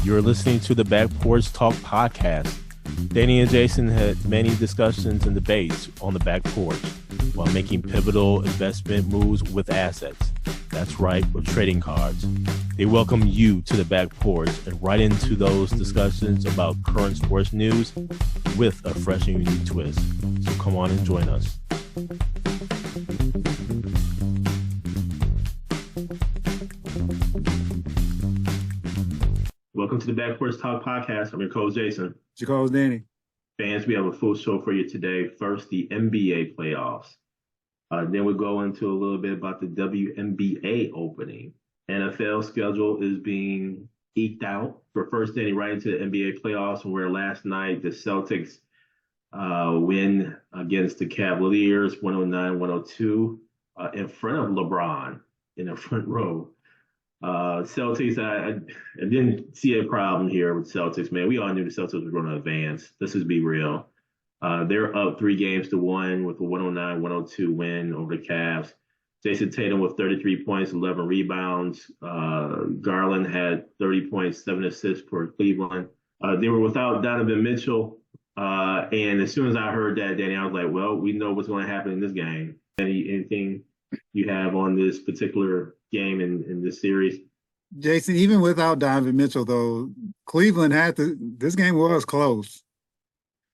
You're listening to the Back Porch Talk podcast. Danny and Jason had many discussions and debates on the back porch while making pivotal investment moves with assets. That's right, with trading cards. They welcome you to the back porch and right into those discussions about current sports news with a fresh and unique twist. So come on and join us. Welcome to the Back Porch Talk podcast. I'm your co-host, Jason. Your co-host, Danny. Fans, we have a full show for you today. First, the NBA playoffs. Then we'll go into a little bit about the WNBA opening. NFL schedule is being eked out. For first, Danny, right into the NBA playoffs, where last night the Celtics win against the Cavaliers, 109-102, in front of LeBron in the front row. Celtics, I didn't see a problem here with Celtics, man. We all knew the Celtics were going to advance. Let's just be real. They're up 3-1 with a 109-102 win over the Cavs. Jason Tatum with 33 points, 11 rebounds. Garland had 30 points, 7 assists for Cleveland. They were without Donovan Mitchell. And as soon as I heard that, Danny, I was like, well, we know what's going to happen in this game. Anything you have on this particular game in this series? Jason, even without Donovan Mitchell, though, Cleveland this game was close.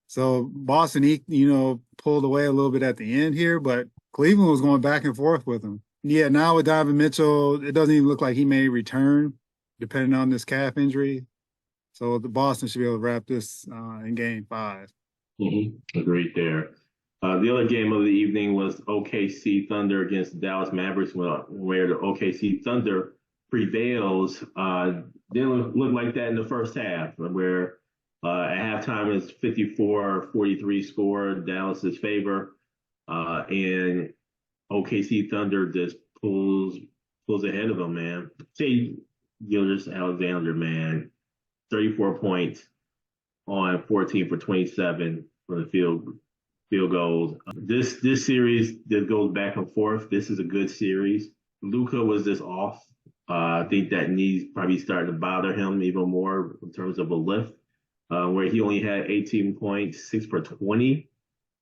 So Boston, pulled away a little bit at the end here, but Cleveland was going back and forth with them. Yeah, now with Donovan Mitchell, it doesn't even look like he may return, depending on this calf injury. So the Boston should be able to wrap this in Game 5. Mm-hmm. Agreed there. The other game of the evening was OKC Thunder against Dallas Mavericks, where the OKC Thunder prevails. Didn't look like that in the first half, where at halftime it's 54-43 score, Dallas's favor, and OKC Thunder just pulls ahead of them, man. Say Gilgeous-Alexander, man, 34 points on 14 for 27 for the field goals. This series that goes back and forth. This is a good series. Luka was just off. I think that knee's probably starting to bother him even more in terms of a lift, where he only had 18 points, 6 for 20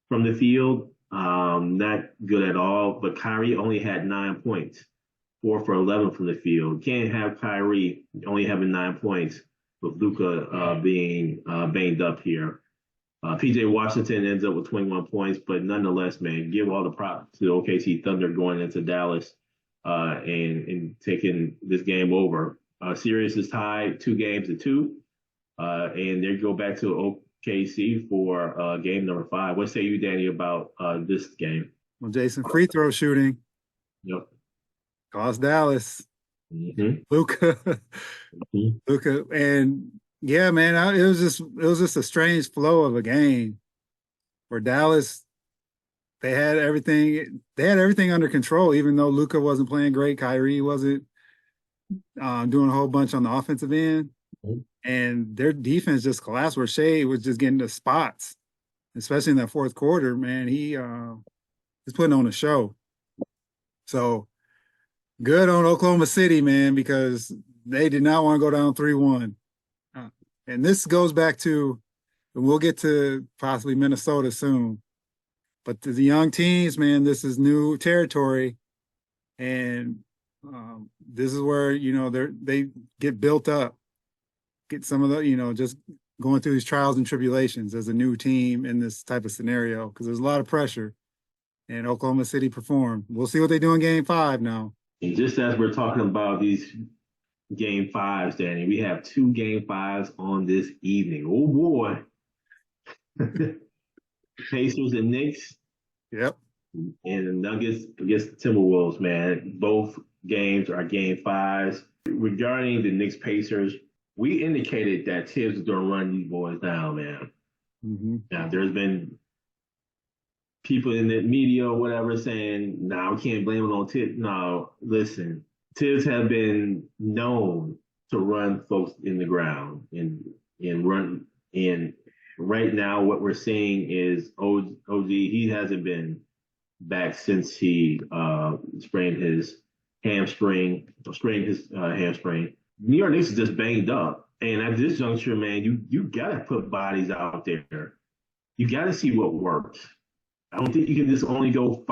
from the field. Not good at all. But Kyrie only had 9 points, 4 for 11 from the field. Can't have Kyrie only having 9 points with Luka being banged up here. PJ Washington ends up with 21 points, but nonetheless, man, give all the props to the OKC Thunder going into Dallas and taking this game over. Series is tied 2-2, and they go back to OKC for game number 5. What say you, Danny, about this game? Well, Jason, free throw shooting. Yep. Cost Dallas. Mm-hmm. Luka. Mm-hmm. Luka. And yeah, man, it was just a strange flow of a game. For Dallas, they had everything under control, even though Luka wasn't playing great. Kyrie wasn't doing a whole bunch on the offensive end. Mm-hmm. And their defense just collapsed, where Shea was just getting the spots, especially in that fourth quarter, man. He's putting on a show. So good on Oklahoma City, man, because they did not want to go down 3-1. And this goes back to, and we'll get to possibly Minnesota soon, but the young teams, man, this is new territory. And this is where, they get built up, get some of the, just going through these trials and tribulations as a new team in this type of scenario, because there's a lot of pressure. And Oklahoma City performed. We'll see what they do in Game 5 now. And just as we're talking about these Game 5s, Danny, we have 2 Game 5s on this evening. Oh, boy. Pacers and Knicks. Yep. And the Nuggets against the Timberwolves, man. Both games are Game 5s. Regarding the Knicks Pacers, we indicated that Tibbs is going to run these boys down, man. Mm-hmm. Now, there's been people in the media or whatever saying, nah, we can't blame it on Tibbs. No, listen, Tibbs have been known to run folks in the ground and run. And right now, what we're seeing is OG, he hasn't been back since he sprained his hamstring. New York Knicks is just banged up. And at this juncture, man, you gotta put bodies out there. You gotta see what works. I don't think you can just only go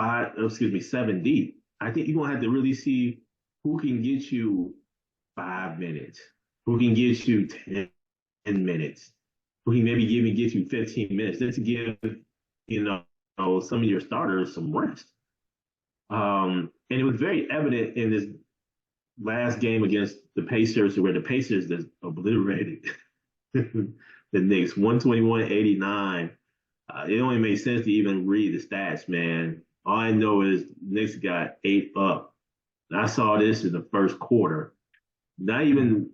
seven deep. I think you're gonna have to really see who can get you 5 minutes, who can get you 10 minutes, who can maybe even get you 15 minutes, just to give you know some of your starters some rest. And it was very evident in this last game against the Pacers, where the Pacers just obliterated the Knicks 121-89. It only made sense to even read the stats, man. All I know is Knicks got 8 up. And I saw this in the first quarter. Not even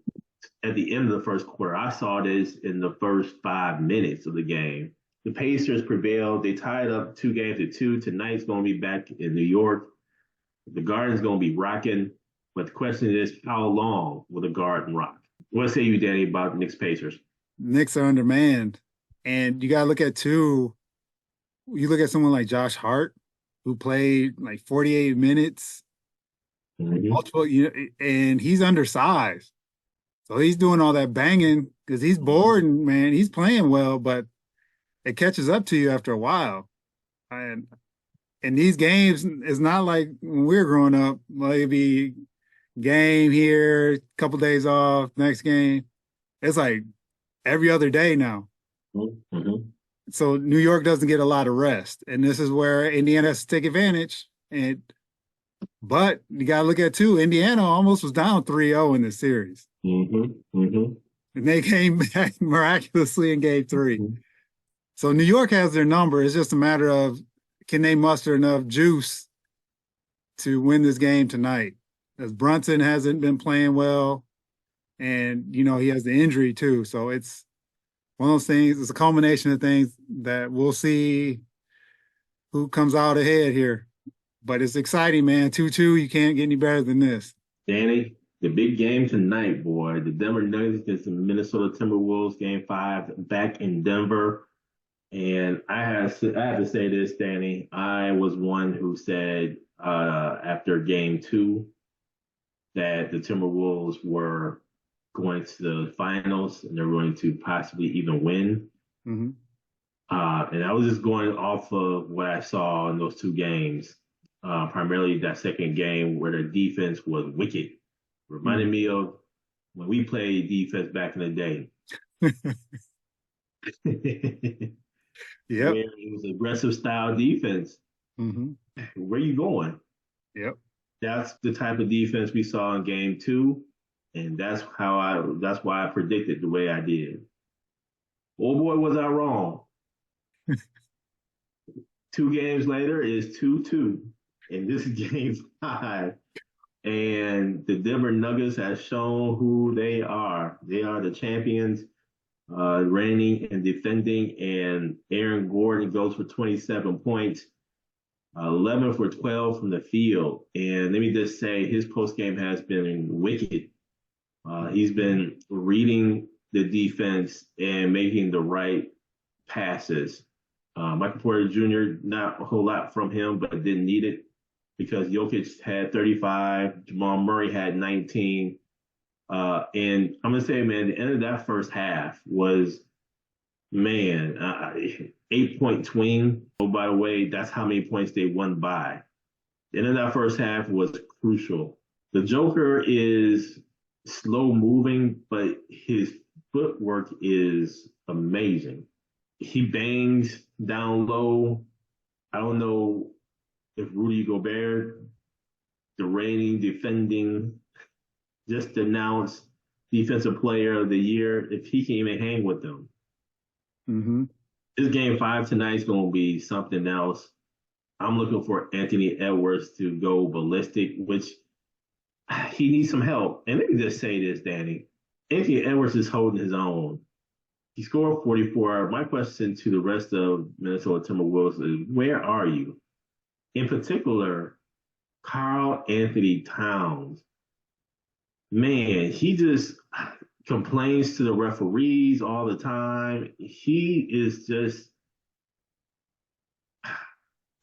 at the end of the first quarter. I saw this in the first 5 minutes of the game. The Pacers prevailed. They tied up 2 games to 2. Tonight's going to be back in New York. The Garden's going to be rocking. But the question is, how long will the Garden rock? What say you, Danny, about the Knicks Pacers? Knicks are undermanned. And you got to look at, too, you look at someone like Josh Hart, who played like 48 minutes, multiple, and he's undersized. So he's doing all that banging because he's bored and, man, he's playing well, but it catches up to you after a while. And in these games, it's not like when we were growing up, maybe game here, couple days off, next game. It's like every other day now. Mm-hmm. So New York doesn't get a lot of rest, and this is where Indiana has to take advantage. But you got to look at, too, Indiana almost was down 3-0 in this series. Mm-hmm. Mm-hmm. And they came back miraculously in game 3. Mm-hmm. So New York has their number. It's just a matter of, can they muster enough juice to win this game tonight? As Brunson hasn't been playing well, and, he has the injury too. So it's one of those things. It's a culmination of things that we'll see who comes out ahead here. But it's exciting, man. 2-2, you can't get any better than this. Danny, the big game tonight, boy. The Denver Nuggets against the Minnesota Timberwolves, game 5, back in Denver. And I have to say this, Danny. I was one who said after game 2 that the Timberwolves were going to the finals and they're going to possibly even win. Mm-hmm. And I was just going off of what I saw in those 2 games, primarily that second game where the defense was wicked. Reminded me of when we played defense back in the day. Yep. Where it was aggressive style defense. Mm-hmm. Where you going? Yep. That's the type of defense we saw in game 2. And that's why I predicted the way I did. Oh boy, was I wrong. 2 games later is 2-2. And this is game 5. And the Denver Nuggets have shown who they are. They are the champions, reigning and defending. And Aaron Gordon goes for 27 points, 11 for 12 from the field. And let me just say, his post game has been wicked. He's been reading the defense and making the right passes. Michael Porter Jr., not a whole lot from him, but didn't need it because Jokic had 35, Jamal Murray had 19. And I'm going to say, man, the end of that first half was, man, 8-point swing. Oh, by the way, that's how many points they won by. The end of that first half was crucial. The Joker is slow moving, but his footwork is amazing. He bangs down low. I don't know if Rudy Gobert, the reigning, defending, just announced Defensive Player of the Year, if he can even hang with them. Mm-hmm. This game 5 tonight is going to be something else. I'm looking for Anthony Edwards to go ballistic, which he needs some help. And let me just say this, Danny. Anthony Edwards is holding his own. He scored 44. My question to the rest of Minnesota Timberwolves is, where are you? In particular, Karl Anthony Towns. Man, he just complains to the referees all the time. He is just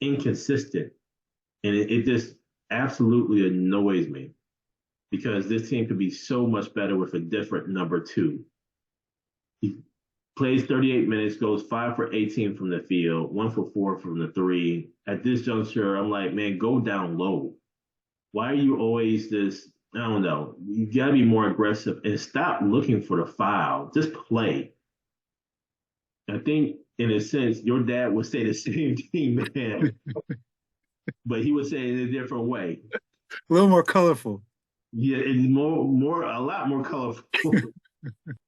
inconsistent. And it just absolutely annoys me. because this team could be so much better with a different number two. He plays 38 minutes, goes 5 for 18 from the field, 1 for 4 from the three. At this juncture, I'm like, man, go down low. Why are you always this? I don't know. You got to be more aggressive and stop looking for the foul. Just play. I think, in a sense, your dad would say the same thing, man, but he would say it in a different way. A little more colorful. Yeah, it's a lot more colorful.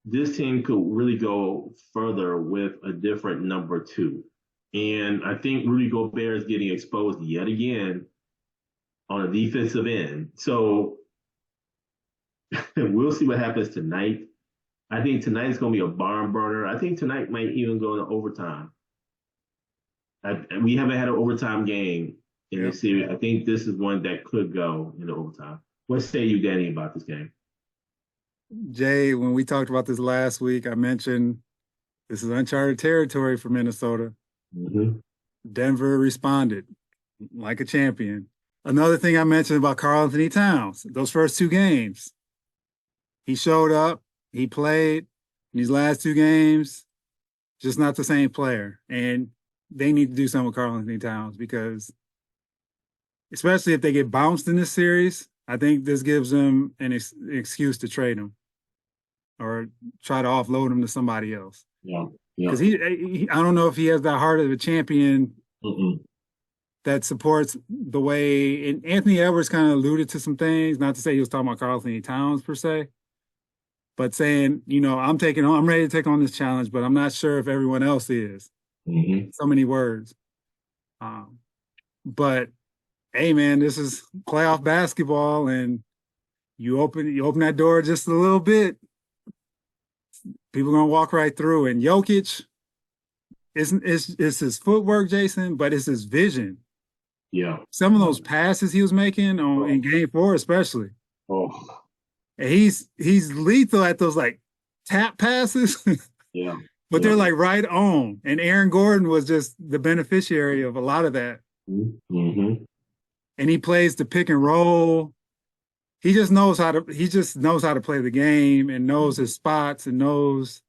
This team could really go further with a different number two. And I think Rudy Gobert is getting exposed yet again on a defensive end. So we'll see what happens tonight. I think tonight is going to be a barn burner. I think tonight might even go into overtime. We haven't had an overtime game in this series. I think this is one that could go into overtime. What say you, Danny, about this game? Jay, when we talked about this last week, I mentioned this is uncharted territory for Minnesota. Mm-hmm. Denver responded like a champion. Another thing I mentioned about Karl-Anthony Towns, those first two games, he showed up, he played in these last two games, just not the same player. And they need to do something with Karl-Anthony Towns because, especially if they get bounced in this series, I think this gives them an excuse to trade him or try to offload him to somebody else. Yeah. Because I don't know if he has that heart of a champion that supports the way. And Anthony Edwards kind of alluded to some things, not to say he was talking about Karl-Anthony Towns per se, but saying, I'm ready to take on this challenge, but I'm not sure if everyone else is. So many words. But hey, man, this is playoff basketball, and you open that door just a little bit, people are gonna walk right through. And Jokic, it's his footwork, Jason, but it's his vision. Yeah. Some of those passes he was making in Game 4, especially. And he's lethal at those like tap passes. Yeah. But they're like right on. And Aaron Gordon was just the beneficiary of a lot of that. Mm-hmm. And he plays the pick and roll. He just knows how to play the game and knows his spots and knows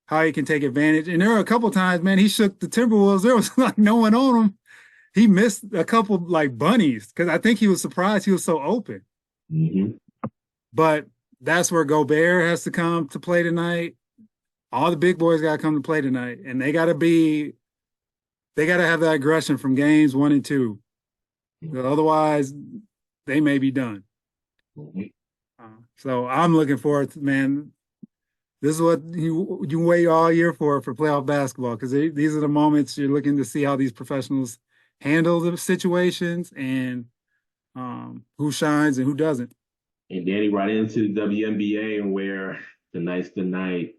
how he can take advantage. And there were a couple times, man, he shook the Timberwolves. There was like no one on him. He missed a couple like bunnies because I think he was surprised he was so open. Mm-hmm. But that's where Gobert has to come to play tonight. All the big boys got to come to play tonight, and they got to have that aggression from games 1 and 2. Otherwise, they may be done. So I'm looking forward to, man. This is what you wait all year for playoff basketball, because these are the moments you're looking to see how these professionals handle the situations and who shines and who doesn't. And Danny, right into the WNBA, and where tonight's the night.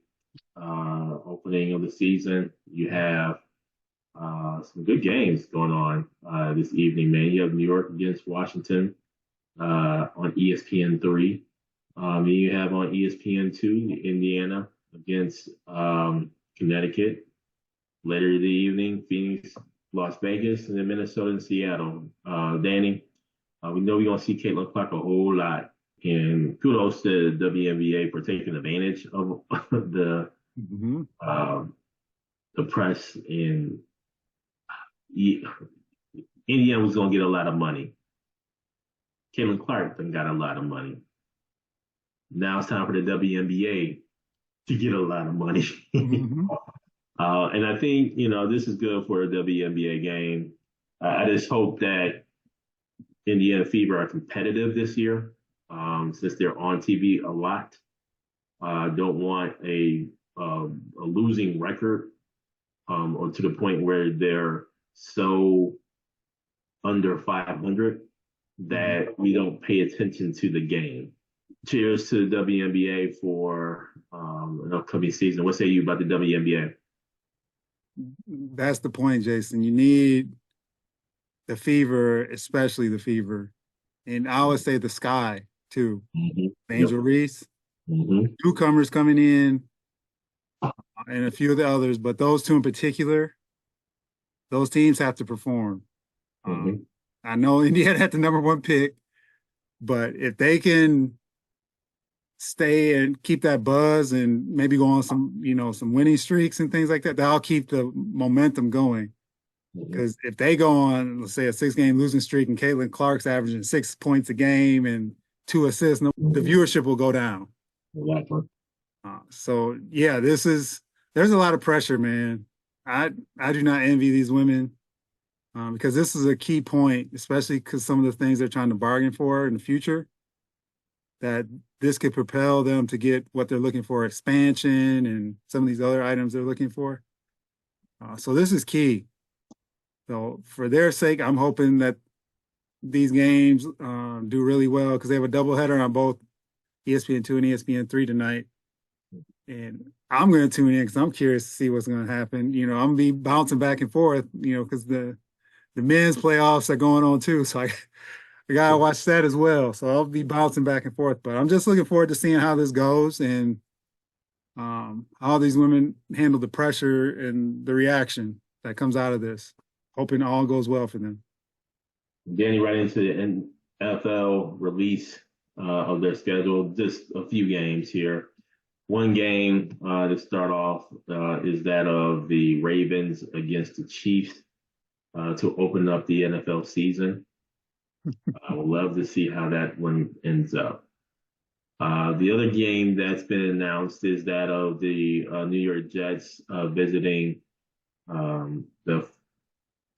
Opening of the season. You have some good games going on this evening, man. You have New York against Washington on ESPN3. You have on ESPN2 Indiana against Connecticut. Later in the evening, Phoenix, Las Vegas, and then Minnesota and Seattle. Danny, we know we're going to see Caitlin Clark a whole lot. And kudos to the WNBA for taking advantage of the press. And Indiana was going to get a lot of money. Caitlin Clark then got a lot of money. Now it's time for the WNBA to get a lot of money. And I think, this is good for a WNBA game. I just hope that Indiana Fever are competitive this year. Since they're on TV a lot, don't want a losing record, or to the point where they're so under 500 that we don't pay attention to the game. Cheers to the WNBA for an upcoming season. What say you about the WNBA? That's the point, Jason. You need the Fever, especially the Fever, and I always say the Sky too. Angel Reese, newcomers coming in, and a few of the others, but those two in particular, those teams have to perform. I know Indiana had the number 1 pick, but if they can stay and keep that buzz and maybe go on some winning streaks and things like that, that'll keep the momentum going. Because if they go on, let's say, a 6-game losing streak and Caitlin Clark's averaging 6 points a game and 2 assists, the viewership will go down. Exactly. So yeah, there's a lot of pressure, man. I do not envy these women because this is a key point, especially because some of the things they're trying to bargain for in the future, that this could propel them to get what they're looking for, expansion and some of these other items they're looking for. So this is key. So for their sake, I'm hoping that these games do really well because they have a doubleheader on both ESPN2 and ESPN3 tonight. And I'm going to tune in because I'm curious to see what's going to happen. I'm going to be bouncing back and forth, because the men's playoffs are going on too. So I got to watch that as well. So I'll be bouncing back and forth. But I'm just looking forward to seeing how this goes and how these women handle the pressure and the reaction that comes out of this. Hoping all goes well for them. Danny, right into the NFL release of their schedule. Just a few games here. One game to start off is that of the Ravens against the Chiefs to open up the NFL season. I would love to see how that one ends up. The other game that's been announced is that of the New York Jets visiting the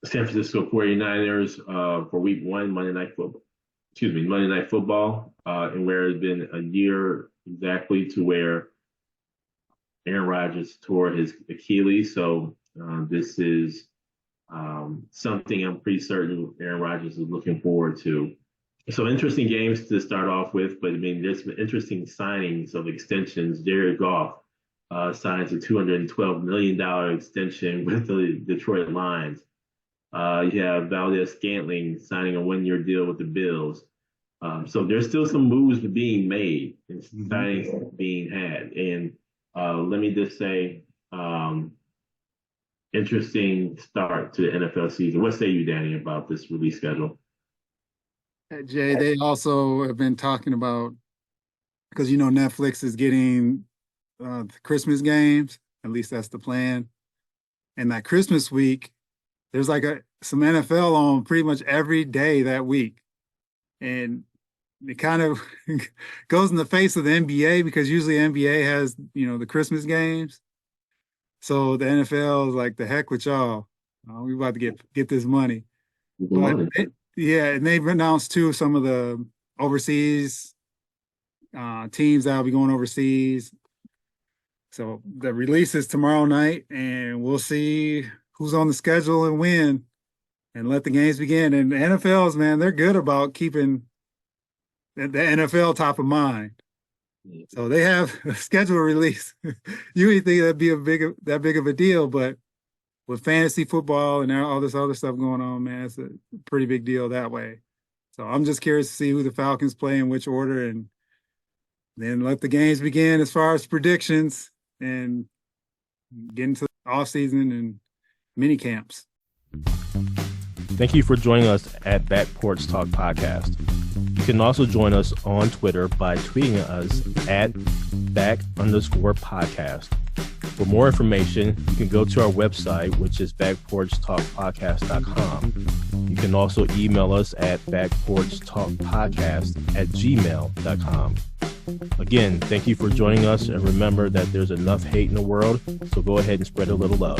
San Francisco 49ers for week 1, Monday Night Football, and where it's been a year exactly to where Aaron Rodgers tore his Achilles. So this is something I'm pretty certain Aaron Rodgers is looking forward to. So interesting games to start off with, but I mean, there's been interesting signings of extensions. Jared Goff signs a $212 million extension with the Detroit Lions. You have Valdez-Scantling signing a 1-year deal with the Bills. So there's still some moves being made and signings being had. And let me just say, interesting start to the NFL season. What say you, Danny, about this release schedule? Jay, they also have been talking about, because Netflix is getting the Christmas games. At least that's the plan. And that Christmas week, there's like some NFL on pretty much every day that week. And it kind of goes in the face of the NBA because usually NBA has, the Christmas games. So the NFL is like, the heck with y'all. We about to get this money. But and they've announced too some of the overseas teams that'll be going overseas. So the release is tomorrow night, and we'll see who's on the schedule and when, and let the games begin. And the NFLs, man, they're good about keeping the NFL top of mind. So they have a schedule release. You would think that'd be that big of a deal, but with fantasy football and all this other stuff going on, man, it's a pretty big deal that way. So I'm just curious to see who the Falcons play in which order, and then let the games begin as far as predictions and get into the off season and mini camps. Thank you for joining us at Back Porch Talk Podcast. You can also join us on Twitter by tweeting us at @back_podcast. For more information, you can go to our website, which is backporchtalkpodcast.com. You can also email us at backporchtalkpodcast@gmail.com. Again, thank you for joining us, and remember that there's enough hate in the world, so go ahead and spread a little love.